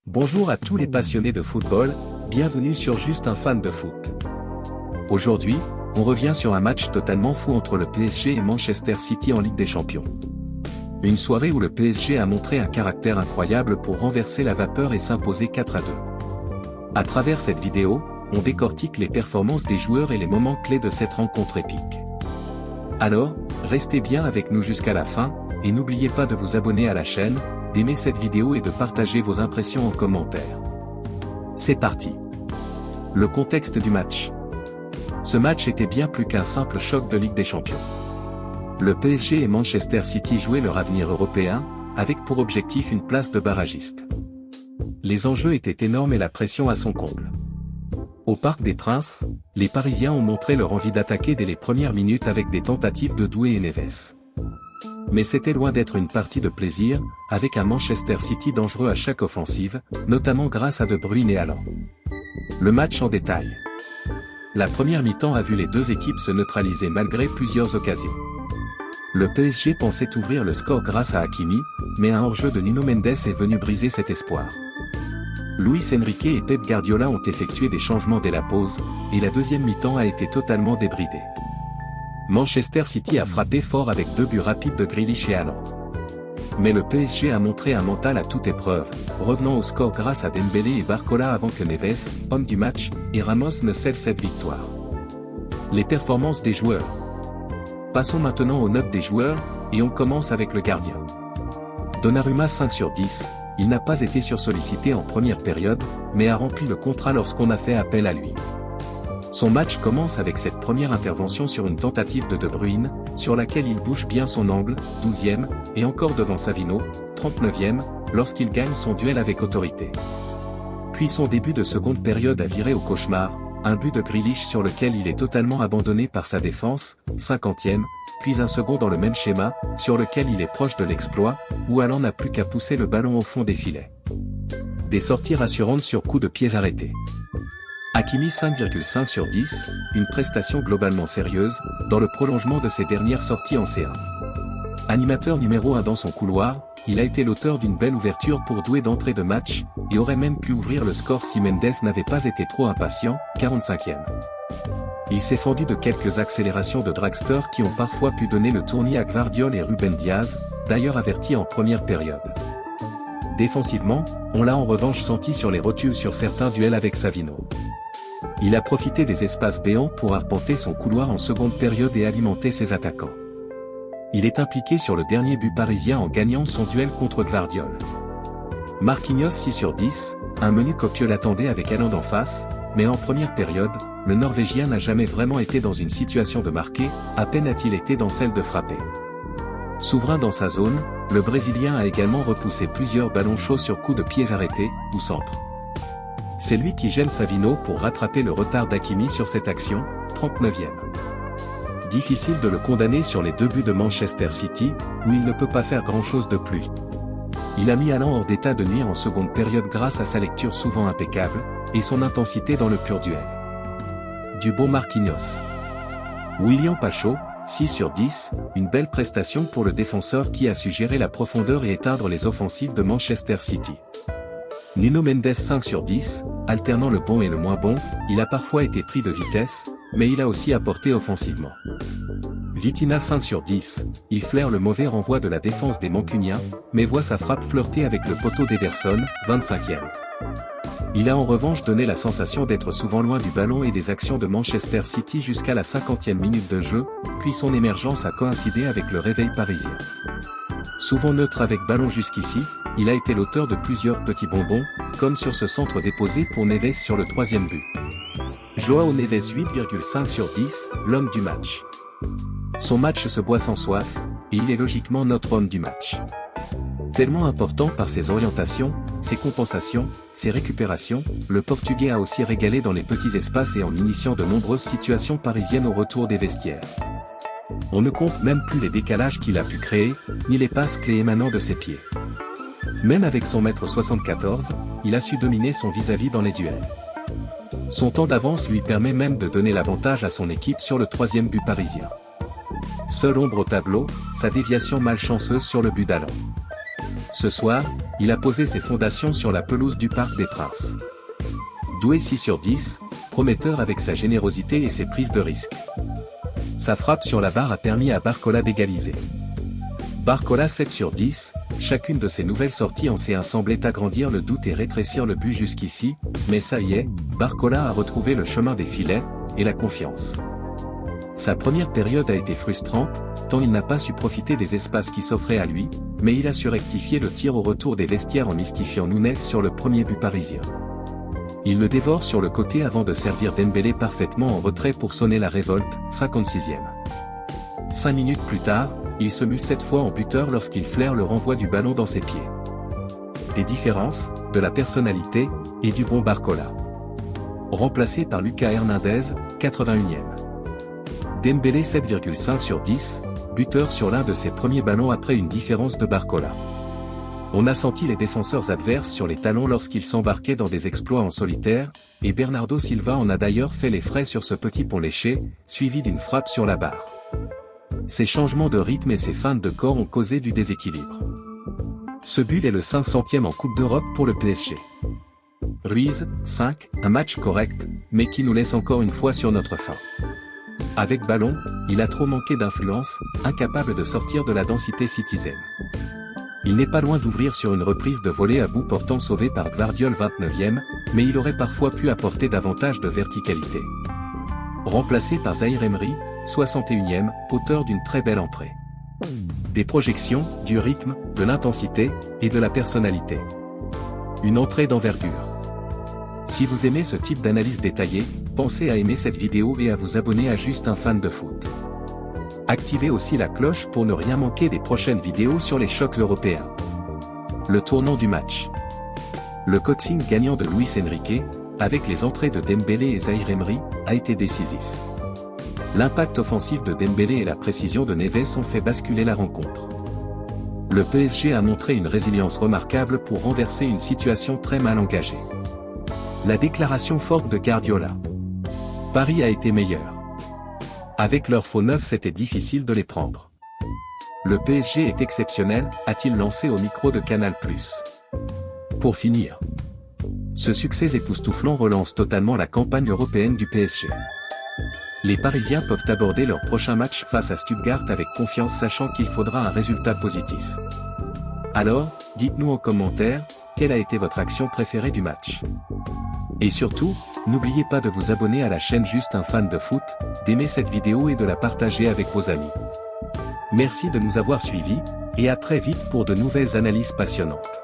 Bonjour à tous les passionnés de football, bienvenue sur Juste un fan de foot. Aujourd'hui, on revient sur un match totalement fou entre le PSG et Manchester City en Ligue des Champions. Une soirée où le PSG a montré un caractère incroyable pour renverser la vapeur et s'imposer 4-2. À travers cette vidéo, on décortique les performances des joueurs et les moments clés de cette rencontre épique. Alors, restez bien avec nous jusqu'à la fin, et n'oubliez pas de vous abonner à la chaîne, d'aimer cette vidéo et de partager vos impressions en commentaire. C'est parti. Le contexte du match. Ce match était bien plus qu'un simple choc de Ligue des Champions. Le PSG et Manchester City jouaient leur avenir européen, avec pour objectif une place de barragiste. Les enjeux étaient énormes et la pression à son comble. Au Parc des Princes, les Parisiens ont montré leur envie d'attaquer dès les premières minutes avec des tentatives de Doué et Neves. Mais c'était loin d'être une partie de plaisir, avec un Manchester City dangereux à chaque offensive, notamment grâce à De Bruyne et Haaland. Le match en détail. La première mi-temps a vu les deux équipes se neutraliser malgré plusieurs occasions. Le PSG pensait ouvrir le score grâce à Hakimi, mais un hors-jeu de Nuno Mendes est venu briser cet espoir. Luis Enrique et Pep Guardiola ont effectué des changements dès la pause, et la deuxième mi-temps a été totalement débridée. Manchester City a frappé fort avec 2 buts rapides de Grealish et Haaland. Mais le PSG a montré un mental à toute épreuve, revenant au score grâce à Dembélé et Barcola avant que Neves, homme du match, et Ramos ne scellent cette victoire. Les performances des joueurs. Passons maintenant aux notes des joueurs, et on commence avec le gardien. Donnarumma 5 sur 10, il n'a pas été sursollicité en première période, mais a rempli le contrat lorsqu'on a fait appel à lui. Son match commence avec cette première intervention sur une tentative de De Bruyne, sur laquelle il bouge bien son angle, 12e, et encore devant Savino, 39e, lorsqu'il gagne son duel avec autorité. Puis son début de seconde période a viré au cauchemar, un but de Grealish sur lequel il est totalement abandonné par sa défense, 50e, puis un second dans le même schéma, sur lequel il est proche de l'exploit, où Haaland n'a plus qu'à pousser le ballon au fond des filets. Des sorties rassurantes sur coups de pieds arrêtés. Hakimi 5,5 sur 10, une prestation globalement sérieuse, dans le prolongement de ses dernières sorties en C1. Animateur numéro 1 dans son couloir, il a été l'auteur d'une belle ouverture pour Doué d'entrée de match, et aurait même pu ouvrir le score si Mendes n'avait pas été trop impatient, 45e. Il s'est fendu de quelques accélérations de dragster qui ont parfois pu donner le tournis à Gvardiol et Ruben Diaz, d'ailleurs avertis en première période. Défensivement, on l'a en revanche senti sur les rotules sur certains duels avec Savino. Il a profité des espaces béants pour arpenter son couloir en seconde période et alimenter ses attaquants. Il est impliqué sur le dernier but parisien en gagnant son duel contre Gvardiol. Marquinhos 6 sur 10, un menu copieux l'attendait avec Haaland en face, mais en première période, le Norvégien n'a jamais vraiment été dans une situation de marquer, à peine a-t-il été dans celle de frapper. Souverain dans sa zone, le Brésilien a également repoussé plusieurs ballons chauds sur coups de pieds arrêtés, ou centre. C'est lui qui gêne Savino pour rattraper le retard d'Hakimi sur cette action, 39e. Difficile de le condamner sur les 2 buts de Manchester City, où il ne peut pas faire grand-chose de plus. Il a mis Haaland hors d'état de nuire en seconde période grâce à sa lecture souvent impeccable, et son intensité dans le pur duel. Du bon Marquinhos. William Pacho, 6 sur 10, une belle prestation pour le défenseur qui a su gérer la profondeur et éteindre les offensives de Manchester City. Nuno Mendes 5 sur 10, alternant le bon et le moins bon, il a parfois été pris de vitesse, mais il a aussi apporté offensivement. Vitinha 5 sur 10, il flaire le mauvais renvoi de la défense des Mancuniens, mais voit sa frappe flirter avec le poteau d'Ederson, 25e. Il a en revanche donné la sensation d'être souvent loin du ballon et des actions de Manchester City jusqu'à la 50e minute de jeu, puis son émergence a coïncidé avec le réveil parisien. Souvent neutre avec ballon jusqu'ici, il a été l'auteur de plusieurs petits bonbons, comme sur ce centre déposé pour Neves sur le 3e but. Joao Neves 8,5 sur 10, l'homme du match. Son match se boit sans soif, et il est logiquement notre homme du match. Tellement important par ses orientations, ses compensations, ses récupérations, le Portugais a aussi régalé dans les petits espaces et en initiant de nombreuses situations parisiennes au retour des vestiaires. On ne compte même plus les décalages qu'il a pu créer, ni les passes clés émanant de ses pieds. Même avec son 1m74, il a su dominer son vis-à-vis dans les duels. Son temps d'avance lui permet même de donner l'avantage à son équipe sur le 3e but parisien. Seule ombre au tableau, sa déviation malchanceuse sur le but d'Haaland. Ce soir, il a posé ses fondations sur la pelouse du Parc des Princes. Doué 6 sur 10, prometteur avec sa générosité et ses prises de risque. Sa frappe sur la barre a permis à Barcola d'égaliser. Barcola 7 sur 10, chacune de ses nouvelles sorties en C1 semblait agrandir le doute et rétrécir le but jusqu'ici, mais ça y est, Barcola a retrouvé le chemin des filets, et la confiance. Sa première période a été frustrante, tant il n'a pas su profiter des espaces qui s'offraient à lui, mais il a su rectifier le tir au retour des vestiaires en mystifiant Nunes sur le premier but parisien. Il le dévore sur le côté avant de servir Dembélé parfaitement en retrait pour sonner la révolte, 56e. 5 minutes plus tard, il se mue 7 fois en buteur lorsqu'il flaire le renvoi du ballon dans ses pieds. Des différences, de la personnalité, et du bon Barcola. Remplacé par Lucas Hernandez, 81e. Dembélé 7,5 sur 10, buteur sur l'un de ses premiers ballons après une différence de Barcola. On a senti les défenseurs adverses sur les talons lorsqu'ils s'embarquaient dans des exploits en solitaire, et Bernardo Silva en a d'ailleurs fait les frais sur ce petit pont léché, suivi d'une frappe sur la barre. Ces changements de rythme et ces feintes de corps ont causé du déséquilibre. Ce but est le 500e en Coupe d'Europe pour le PSG. Ruiz, 5, un match correct, mais qui nous laisse encore une fois sur notre faim. Avec ballon, il a trop manqué d'influence, incapable de sortir de la densité citizen. Il n'est pas loin d'ouvrir sur une reprise de volée à bout portant sauvé par Gvardiol 29e, mais il aurait parfois pu apporter davantage de verticalité. Remplacé par Zaïre Emery, 61e, auteur d'une très belle entrée. Des projections, du rythme, de l'intensité, et de la personnalité. Une entrée d'envergure. Si vous aimez ce type d'analyse détaillée, pensez à aimer cette vidéo et à vous abonner à Juste un fan de foot. Activez aussi la cloche pour ne rien manquer des prochaines vidéos sur les chocs européens. Le tournant du match. Le coaching gagnant de Luis Enrique, avec les entrées de Dembélé et Zaïre Emery, a été décisif. L'impact offensif de Dembélé et la précision de Neves ont fait basculer la rencontre. Le PSG a montré une résilience remarquable pour renverser une situation très mal engagée. La déclaration forte de Guardiola. Paris a été meilleur. Avec leurs faux neufs, c'était difficile de les prendre. Le PSG est exceptionnel, a-t-il lancé au micro de Canal+. Pour finir, ce succès époustouflant relance totalement la campagne européenne du PSG. Les Parisiens peuvent aborder leur prochain match face à Stuttgart avec confiance, sachant qu'il faudra un résultat positif. Alors, dites-nous en commentaire, quelle a été votre action préférée du match? Et surtout, n'oubliez pas de vous abonner à la chaîne Juste un fan de foot, d'aimer cette vidéo et de la partager avec vos amis. Merci de nous avoir suivis, et à très vite pour de nouvelles analyses passionnantes.